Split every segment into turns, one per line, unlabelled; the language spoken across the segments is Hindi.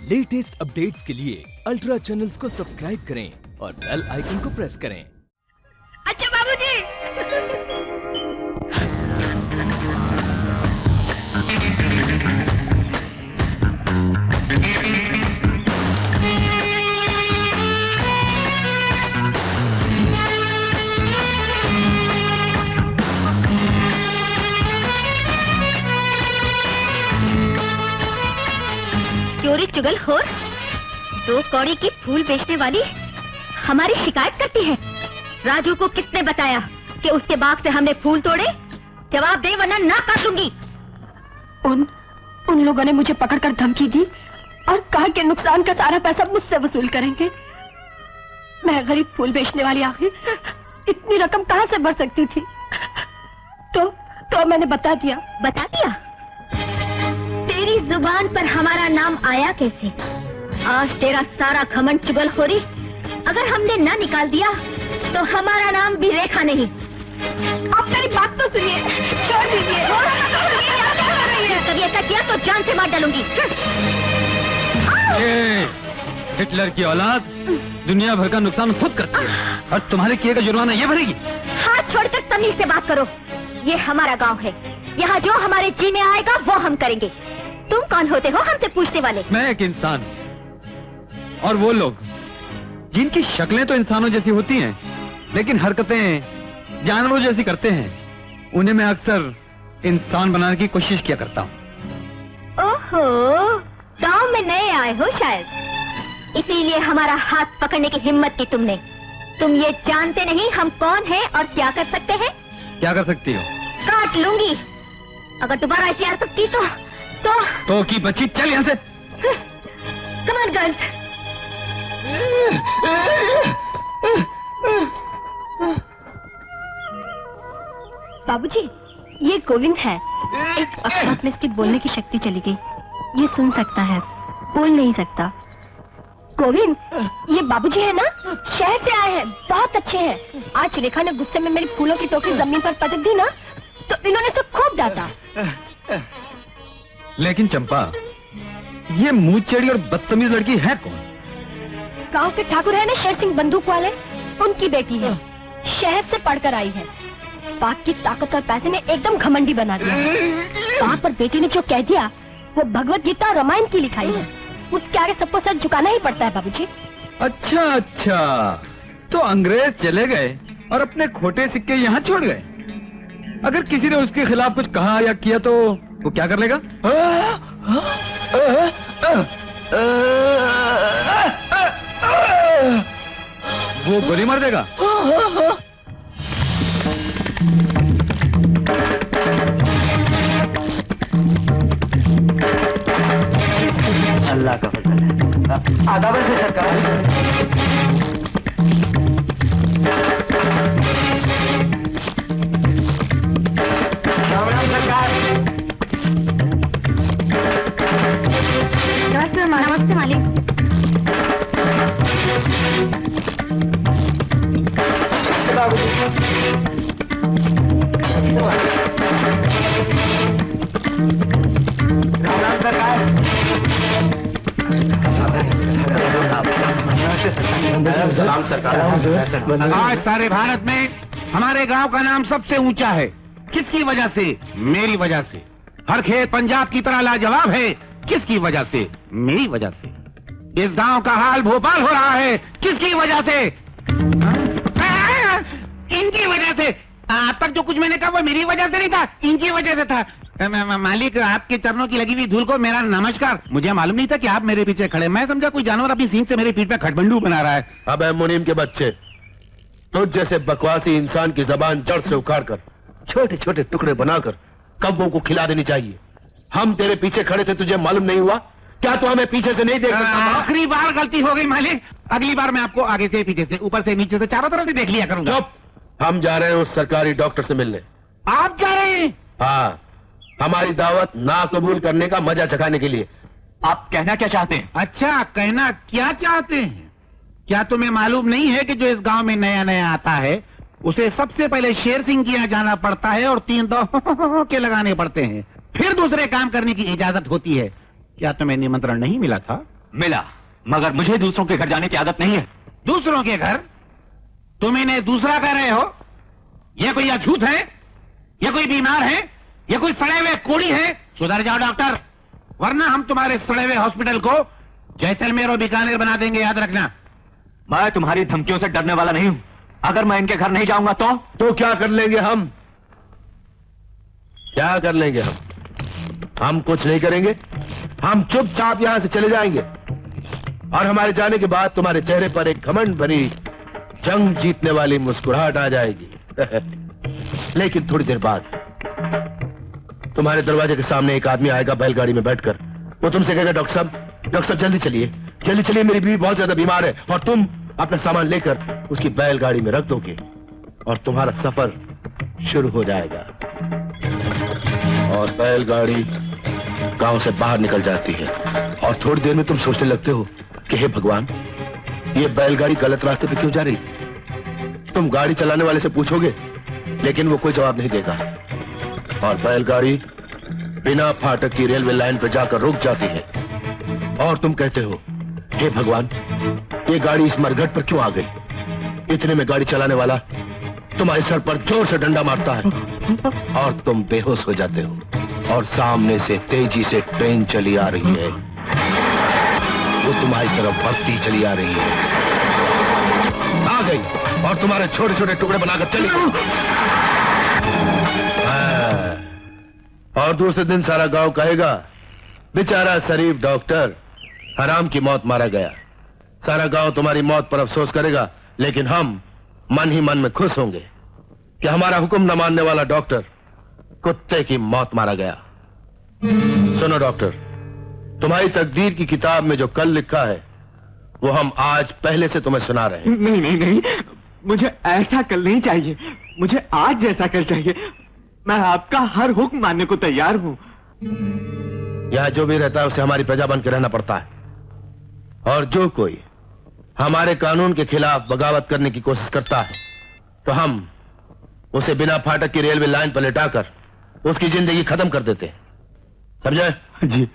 लेटेस्ट अपडेट्स के लिए अल्ट्रा चैनल्स को सब्सक्राइब करें और बेल आइकन को प्रेस करें।
अच्छा बाबूजी। चोरी चुगलखोर, 2 कौड़ी की फूल बेचने वाली हमारी शिकायत करती है। राजू को किसने बताया कि उसके बाग से हमने फूल तोड़े? जवाब दे वरना ना काटूंगी।
उन लोगों ने मुझे पकड़कर धमकी दी और कहा कि नुकसान का सारा पैसा मुझसे वसूल करेंगे। मैं गरीब फूल बेचने वाली आखिर इतनी रकम कहां से भर सकती थी? तो मैंने बता दिया।
बता दिया? तेरी जुबान पर हमारा नाम आया कैसे? आज तेरा सारा घमंड चुगलखोरी अगर हमने ना निकाल दिया तो हमारा नाम भी रेखा नहीं।
आप मेरी बात तो सुनिए, छोड़ दीजिए।
कभी ऐसा किया तो जान से मार डालूंगी।
हिटलर की औलाद दुनिया भर का नुकसान खुद करती है और तुम्हारे किए का जुर्माना ये भरेगी।
हाथ छोड़कर तमीज से बात करो। ये हमारा गांव है, यहाँ जो हमारे जी में आएगा वो हम करेंगे। तुम कौन होते हो हमसे पूछने वाले?
मैं एक इंसान और वो लोग जिनकी शक्लें तो इंसानों जैसी होती हैं लेकिन हरकतें जानवरों जैसी करते हैं, उन्हें मैं अक्सर इंसान बनाने की कोशिश किया करता हूँ।
ओहो, गांव में नए आए हो शायद, इसीलिए हमारा हाथ पकड़ने की हिम्मत की तुमने। तुम ये जानते नहीं हम कौन हैं और क्या कर सकते हैं?
क्या कर सकती हो?
काट लूंगी अगर दोबारा ऐसी हरकत की तो
की बच्ची, चल यहाँ से।
Come on girls.
बाबूजी, ये गोविंद है। एक अकस्मात में इसकी बोलने की शक्ति चली गई। ये सुन सकता है, बोल नहीं सकता। गोविंद, ये बाबूजी है ना? शहर से आए हैं, बहुत अच्छे हैं। आज रेखा ने गुस्से में मेरी फूलों की टोकरी जमीन पर पटक दी ना, तो इन्होंने तो खूब डांटा।
लेकिन चंपा, ये मुंह चढ़ी और बदतमीज लड़की है कौन?
गांव के ठाकुर है ना शेर सिंह बंदूक वाले, उनकी बेटी है। शहर से पढ़कर आई है। बाप की ताकत और पैसे ने एकदम घमंडी बना दिया। बाप और बेटी ने जो कह दिया वो भगवत गीता और रामायण की लिखाई है। उसके आगे सबको सर झुकाना ही पड़ता है बाबूजी।
अच्छा, तो अंग्रेज चले गए और अपने खोटे सिक्के यहाँ छोड़ गए। अगर किसी ने उसके खिलाफ कुछ कहा या किया तो वो क्या कर लेगा? वो गोली मार देगा।
अल्लाह का फजल है। आदाब से सरकार।
नमस्ते मालिक।
राम सरकार। राम सरकार।
आज सारे भारत में हमारे गांव का नाम सबसे ऊंचा है। किसकी वजह से? मेरी वजह से। हर खेत पंजाब की तरह लाजवाब है। किसकी वजह से? मेरी वजह से। इस गांव का हाल भोपाल हो रहा है। किसकी वजह से? इनकी वजह से। अब तक जो कुछ मैंने कहा वो मेरी वजह से नहीं था, इनकी वजह से था। मालिक, आपके चरणों की लगी हुई धूल को मेरा नमस्कार। मुझे मालूम नहीं था कि आप मेरे पीछे खड़े। मैं समझा कोई जानवर अपनी सींग से मेरे पीठ पे खटबंडू बना रहा है।
अब मुनीम के बच्चे, तुझ जैसे बकवासी इंसान की जबान जड़ से उखाड़कर छोटे छोटे टुकड़े बनाकर कब्बों को खिला देनी चाहिए। हम तेरे पीछे खड़े थे, तुझे मालूम नहीं हुआ? क्या तू हमें पीछे से नहीं देख सकता?
आखिरी बार गलती हो गई मालिक। अगली बार मैं आपको आगे से, पीछे से, ऊपर से, नीचे से, चारों तरफ से देख लिया करूंगा।
चुप! हम जा रहे हैं उस सरकारी डॉक्टर से मिलने।
आप जा रहे हैं?
हाँ, हमारी दावत ना कबूल करने का मजा चखाने के लिए।
आप कहना क्या चाहते हैं?
अच्छा, कहना क्या चाहते हैं? क्या तुम्हें मालूम नहीं है कि जो इस गांव में नया नया आता है उसे सबसे पहले शेर सिंह के यहाँ जाना पड़ता है और 3 दो के लगाने पड़ते हैं, फिर दूसरे काम करने की इजाजत होती है। क्या तुम्हें निमंत्रण नहीं मिला था?
मिला, मगर मुझे दूसरों के घर जाने की आदत नहीं है।
दूसरों के घर? तुम इन्हें दूसरा कह रहे हो? ये कोई अछूत है? ये कोई बीमार है? ये कोई सड़े हुए कोड़ी है? सुधर जाओ डॉक्टर, वरना हम तुम्हारे सड़े हुए हॉस्पिटल को जैसलमेर और बीकानेर बना देंगे, याद रखना।
मैं तुम्हारी धमकियों से डरने वाला नहीं हूं। अगर मैं इनके घर नहीं जाऊंगा तो
क्या कर लेंगे हम? क्या कर लेंगे हम? हम कुछ नहीं करेंगे। हम चुपचाप यहां से चले जाएंगे और हमारे जाने के बाद तुम्हारे चेहरे पर एक घमंड भरी जंग जीतने वाली मुस्कुराहट आ जाएगी। लेकिन थोड़ी देर बाद तुम्हारे दरवाजे के सामने एक आदमी आएगा बैलगाड़ी में बैठकर। वो तुमसे कहेगा, डॉक्टर साहब जल्दी चलिए, मेरी बीवी बहुत ज्यादा बीमार है। और तुम अपना सामान लेकर उसकी बैलगाड़ी में रख दोगे और तुम्हारा सफर शुरू हो जाएगा। और बैलगाड़ी गांव से बाहर निकल जाती है और थोड़ी देर में तुम सोचने लगते हो कि हे भगवान, ये बैलगाड़ी गलत रास्ते पे क्यों जा रही? तुम गाड़ी चलाने वाले से पूछोगे, लेकिन वो कोई जवाब नहीं देगा और बैलगाड़ी बिना फाटक की रेलवे लाइन पर जाकर रुक जाती है। और तुम कहते हो, हे भगवान, ये गाड़ी इस मरघट पर क्यों आ गई? इतने में गाड़ी चलाने वाला तुम्हारे सर पर जोर से डंडा मारता है और तुम बेहोश हो जाते हो और सामने से तेजी से ट्रेन चली आ रही है। वो तुम्हारी तरफ बढ़ती चली आ रही है। आ गई और तुम्हारे छोटे छोटे टुकड़े बनाकर चली गई। और दूसरे दिन सारा गांव कहेगा, बेचारा शरीफ डॉक्टर हराम की मौत मारा गया। सारा गांव तुम्हारी मौत पर अफसोस करेगा, लेकिन हम मन ही मन में खुश होंगे कि हमारा हुक्म न मानने वाला डॉक्टर कुत्ते की मौत मारा गया। सुनो डॉक्टर, तुम्हारी तकदीर की किताब में जो कल लिखा है वो हम आज पहले से तुम्हें सुना रहे हैं।
नहीं, मुझे ऐसा कल नहीं चाहिए, मुझे आज जैसा कल चाहिए। मैं आपका हर हुक्म मानने को तैयार हूं।
यहां जो भी रहता है उसे हमारी प्रजा बन के रहना पड़ता है और जो कोई हमारे कानून के खिलाफ बगावत करने की कोशिश करता है तो हम उसे बिना फाटक की रेलवे लाइन पर लेटाकर उसकी जिंदगी खत्म कर देते हैं। समझे?
जी।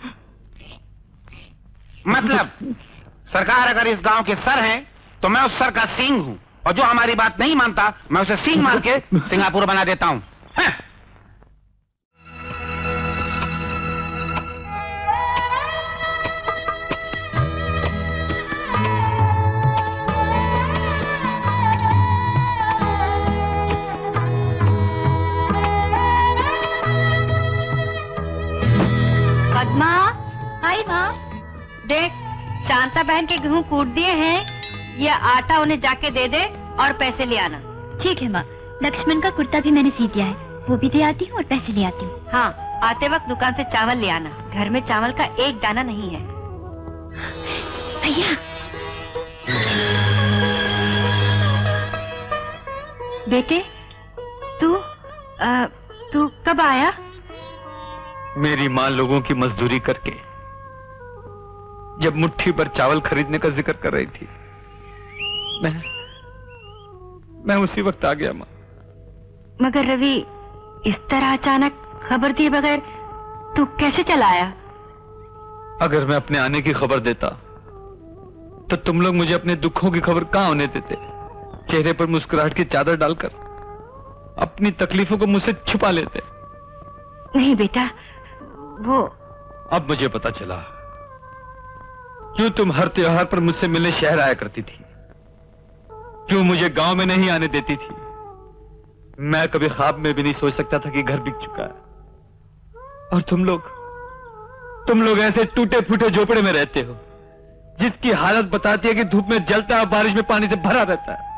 मतलब सरकार अगर इस गांव के सर हैं तो मैं उस सर का सींग हूं और जो हमारी बात नहीं मानता मैं उसे सींग मार के सिंगापुर बना देता हूं।
पद्मा, हाय माँ। देख, शांता बहन के गेहूं कूट दिए हैं, ये आटा उन्हें जाके दे दे और पैसे ले आना।
ठीक है माँ। लक्ष्मण का कुर्ता भी मैंने सी दिया है, वो भी दे आती हूँ और पैसे ले आती हूँ।
हाँ, आते वक्त दुकान से चावल ले आना, घर में चावल का एक दाना नहीं है।
भैया,
बेटे, तू कब आया?
मेरी माँ लोगों की मजदूरी करके जब मुट्ठी भर चावल खरीदने का जिक्र कर रही थी, मैं उसी वक्त आ गया माँ।
मगर रवि, इस तरह अचानक खबर दिए बगैर तू कैसे चला आया?
अगर मैं अपने आने की खबर देता तो तुम लोग मुझे अपने दुखों की खबर कहां होने देते? चेहरे पर मुस्कुराहट की चादर डालकर अपनी तकलीफों को मुझसे छुपा लेते।
नहीं बेटा, वो
अब मुझे पता चला क्यों तुम हर त्योहार पर मुझसे मिलने शहर आया करती थी, क्यों मुझे गांव में नहीं आने देती थी। मैं कभी ख्वाब में भी नहीं सोच सकता था कि घर बिक चुका है और तुम लोग ऐसे टूटे फूटे झोपड़े में रहते हो जिसकी हालत बताती है कि धूप में जलता है, बारिश में पानी से भरा रहता है।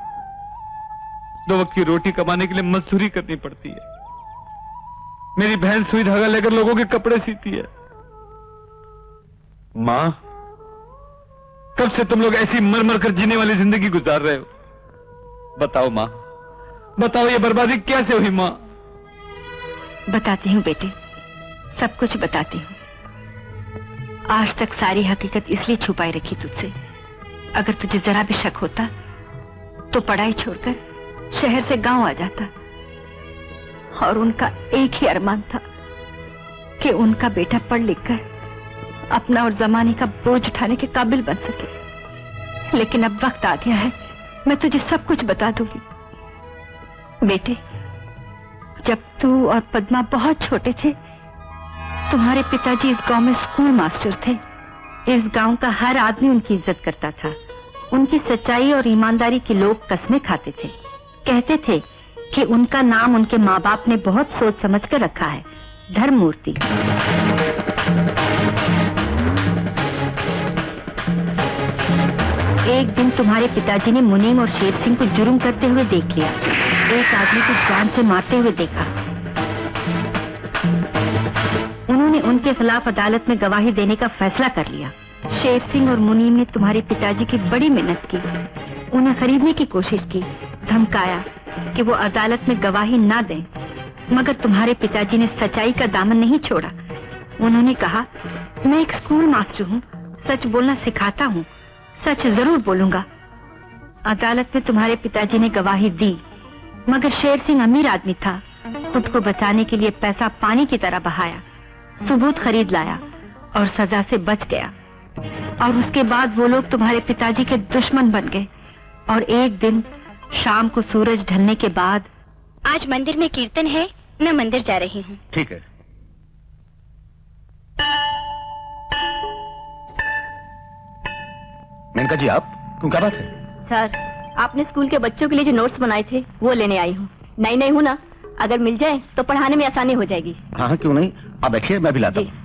2 वक्त की रोटी कमाने के लिए मजदूरी करनी पड़ती है। मेरी बहन सुई धागा लेकर लोगों के कपड़े सीती है। मां, कब से तुम लोग ऐसी मर मर कर जीने वाली जिंदगी गुजार रहे हो? बताओ मां, बताओ ये बर्बादी कैसे हुई मां?
बताती हूँ बेटे, सब कुछ बताती हूँ। आज तक सारी हकीकत इसलिए छुपाई रखी तुझसे, अगर तुझे जरा भी शक होता तो पढ़ाई छोड़कर शहर से गांव आ जाता। और उनका एक ही अरमान था कि उनका बेटा पढ़ लिख कर
अपना और जमाने का बोझ उठाने के काबिल बन सके। लेकिन अब वक्त आ गया है, मैं तुझे सब कुछ बता दूंगी। बेटे, जब तू और पद्मा बहुत छोटे थे, तुम्हारे पिताजी इस गांव में स्कूल मास्टर थे। इस गांव का हर आदमी उनकी इज्जत करता था। उनकी सच्चाई और ईमानदारी की लोग कस्में खाते थे। कहते थे कि उनका नाम उनके माँ बाप ने बहुत सोच समझ कर रखा है, धर्ममूर्ति। एक दिन तुम्हारे पिताजी ने मुनीम और शेर सिंह को जुर्म करते हुए देख लिया। एक आदमी को जान से मारते हुए देखा। उन्होंने उनके खिलाफ अदालत में गवाही देने का फैसला कर लिया। शेर सिंह और मुनीम ने तुम्हारे पिताजी की बड़ी मेहनत की, उन्हें खरीदने की कोशिश की, धमकाया कि वो अदालत में गवाही ना दें, मगर तुम्हारे पिताजी ने सच्चाई का दामन नहीं छोड़ा। उन्होंने कहा, मैं एक स्कूल मास्टर हूँ, सच बोलना सिखाता हूँ, सच जरूर बोलूंगा। अदालत में तुम्हारे पिताजी ने गवाही दी, मगर शेर सिंह अमीर आदमी था, खुद को बचाने के लिए पैसा पानी की तरह बहाया, सबूत खरीद लाया और सजा से बच गया। और उसके बाद वो लोग तुम्हारे पिताजी के दुश्मन बन गए। और एक दिन शाम को सूरज ढलने के बाद,
आज मंदिर में कीर्तन है, मैं मंदिर जा रही हूँ।
ठीक है। मेनका जी, आप क्यों, क्या बात है?
सर, आपने स्कूल के बच्चों के लिए जो नोट्स बनाए थे वो लेने आई हूँ। नई हूँ ना, अगर मिल जाए तो पढ़ाने में आसानी हो जाएगी।
हाँ, क्यों नहीं, आप बैठिए, मैं भी लाता हूँ।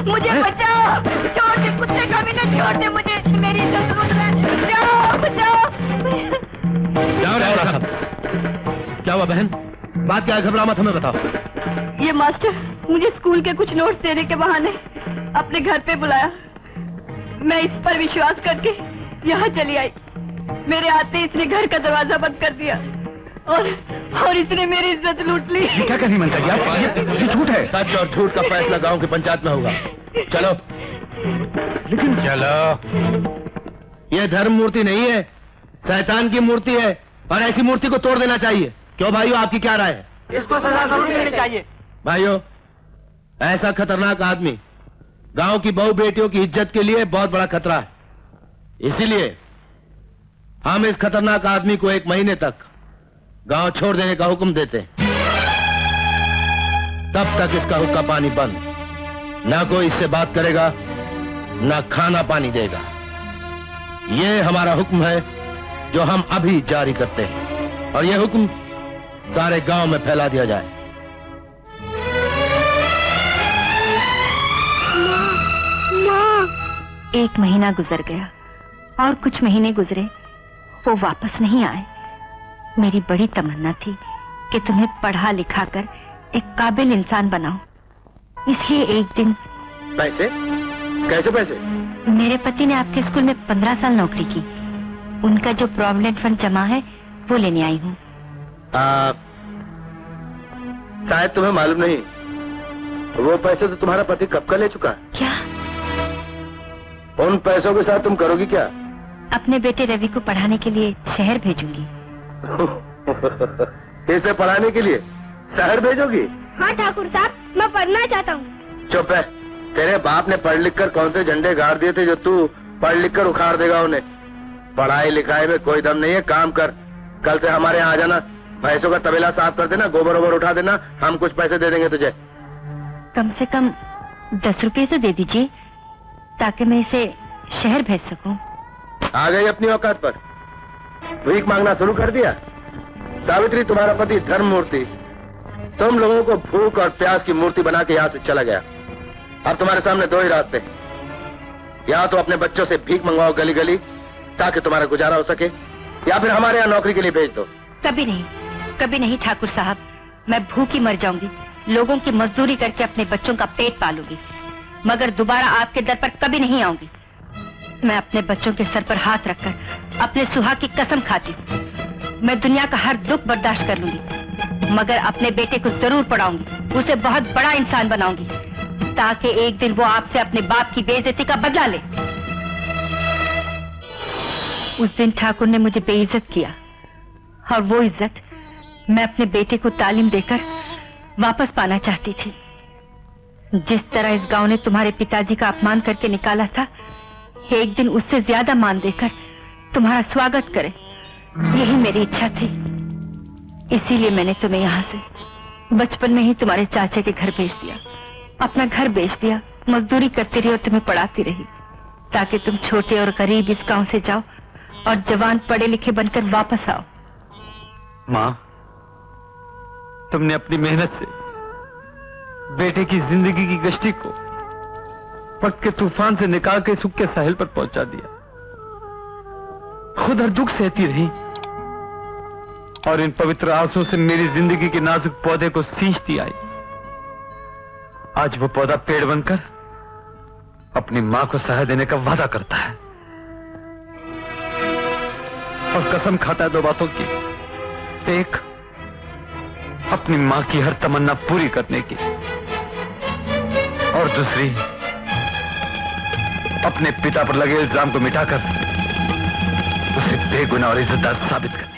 मुझे बचाओ, छोड़ दे कुत्ते का भी ना, छोड़ दे मुझे, मेरी इज्जत लूट रहा है। बचाओ बचाओ।
क्या हुआ बहन? बात क्या है, घबरा मत, हमें बताओ।
ये मास्टर मुझे स्कूल के कुछ नोट्स देने के बहाने अपने घर पे बुलाया। मैं इस पर विश्वास करके यहाँ चली आई। मेरे आते इसने घर का दरवाजा बंद कर दिया और इसने मेरी इज्जत लूट ली।
ये क्या कही मनका जी आप? ये झूठ है।
सच और झूठ का फैसला गांव की पंचायत में होगा। चलो।
लेकिन
चलो। ये धर्म मूर्ति नहीं है, शैतान की मूर्ति है, और ऐसी मूर्ति को तोड़ देना चाहिए। क्यों भाइयों, आपकी क्या राय है?
इसको सजा जरूर मिलनी चाहिए।
भाइयों, ऐसा खतरनाक आदमी गांव की बहू बेटियों की इज्जत के लिए बहुत बड़ा खतरा है। इसीलिए हम इस खतरनाक आदमी को 1 महीने तक गांव छोड़ देने का हुक्म देते हैं। तब तक इसका हुक्का पानी बंद। ना कोई इससे बात करेगा, ना खाना पानी देगा। ये हमारा हुक्म है जो हम अभी जारी करते हैं, और यह हुक्म सारे गांव में फैला दिया जाए।
माँ। 1 महीना गुजर गया और कुछ महीने गुजरे, वो वापस नहीं आए। मेरी बड़ी तमन्ना थी कि तुम्हें पढ़ा लिखा कर एक काबिल इंसान बनाओ। इसलिए एक दिन।
पैसे? कैसे पैसे?
मेरे पति ने आपके स्कूल में 15 साल नौकरी की, उनका जो प्रोविडेंट फंड जमा है वो लेने आई हूँ।
शायद तुम्हें मालूम नहीं, वो पैसे तो तुम्हारा पति कब का ले चुका है।
क्या?
उन पैसों के साथ तुम करोगी क्या?
अपने बेटे रवि को पढ़ाने के लिए शहर भेजूंगी।
इसे पढ़ाने के लिए शहर भेजोगी?
हाँ ठाकुर साहब, मैं पढ़ना चाहता हूँ।
चुप है। तेरे बाप ने पढ़ लिख कर कौन से झंडे गाड़ दिए थे जो तू पढ़ लिख कर उखाड़ देगा उन्हें? पढ़ाई लिखाई में कोई दम नहीं है। काम कर, कल से हमारे यहाँ आ जाना, भैंसों का तबेला साफ कर देना, गोबर वोबर उठा देना, हम कुछ पैसे दे देंगे तुझे।
कम से कम 10 रुपए तो दे दीजिए, ताकि मैं इसे शहर भेज सकूं।
आ गई अपनी औकात पर? भीख मांगना शुरू कर दिया? सावित्री, तुम्हारा पति धर्म मूर्ति तुम लोगों को भूख और प्यास की मूर्ति बना के यहाँ से चला गया। अब तुम्हारे सामने 2 ही रास्ते, या तो अपने बच्चों से भीख मंगवाओ गली गली ताकि तुम्हारा गुजारा हो सके, या फिर हमारे यहाँ नौकरी के लिए भेज दो।
कभी नहीं ठाकुर साहब, मैं भूखी मर जाऊंगी, लोगों की मजदूरी करके अपने बच्चों का पेट पालूंगी, मगर दोबारा आपके दर पर कभी नहीं आऊंगी। मैं अपने बच्चों के सर पर हाथ रखकर अपने सुहाग की कसम खाती हूँ, मैं दुनिया का हर दुख बर्दाश्त कर लूंगी, मगर अपने बेटे को जरूर पढ़ाऊंगी। उसे बहुत बड़ा इंसान बनाऊंगी, ताकि एक दिन वो आपसे अपने बाप की बेइज्जती का बदला ले। उस दिन ठाकुर ने मुझे बेइज्जत किया, और वो इज्जत मैं अपने बेटे को तालीम देकर वापस पाना चाहती थी। जिस तरह इस गांव ने तुम्हारे पिताजी का अपमान करके निकाला था, एक दिन उससे ज्यादा मान देकर तुम्हारा स्वागत करे, यही मेरी इच्छा थी। इसीलिए मैंने तुम्हें यहाँ से बचपन में ही तुम्हारे चाचा के घर भेज दिया। अपना घर बेच दिया, मजदूरी करती रही और तुम्हें पढ़ाती रही, ताकि तुम छोटे और गरीब इस गांव से जाओ और जवान पढ़े लिखे बनकर वापस आओ।
माँ, तुमने अपनी मेहनत से बेटे की जिंदगी की कश्ती को वक्त के तूफान से निकाल के सुख के साहिल पर पहुंचा दिया। खुद हर दुख सहती रही और इन पवित्र आंसुओं से मेरी जिंदगी के नाजुक पौधे को सींचती आई। आज वो पौधा पेड़ बनकर अपनी मां को सहारा देने का वादा करता है और कसम खाता है दो बातों की। एक, अपनी मां की हर तमन्ना पूरी करने की, और दूसरी, अपने पिता पर लगे इल्जाम को मिटाकर उसे बेगुनाह और इज्जतदार साबित करने।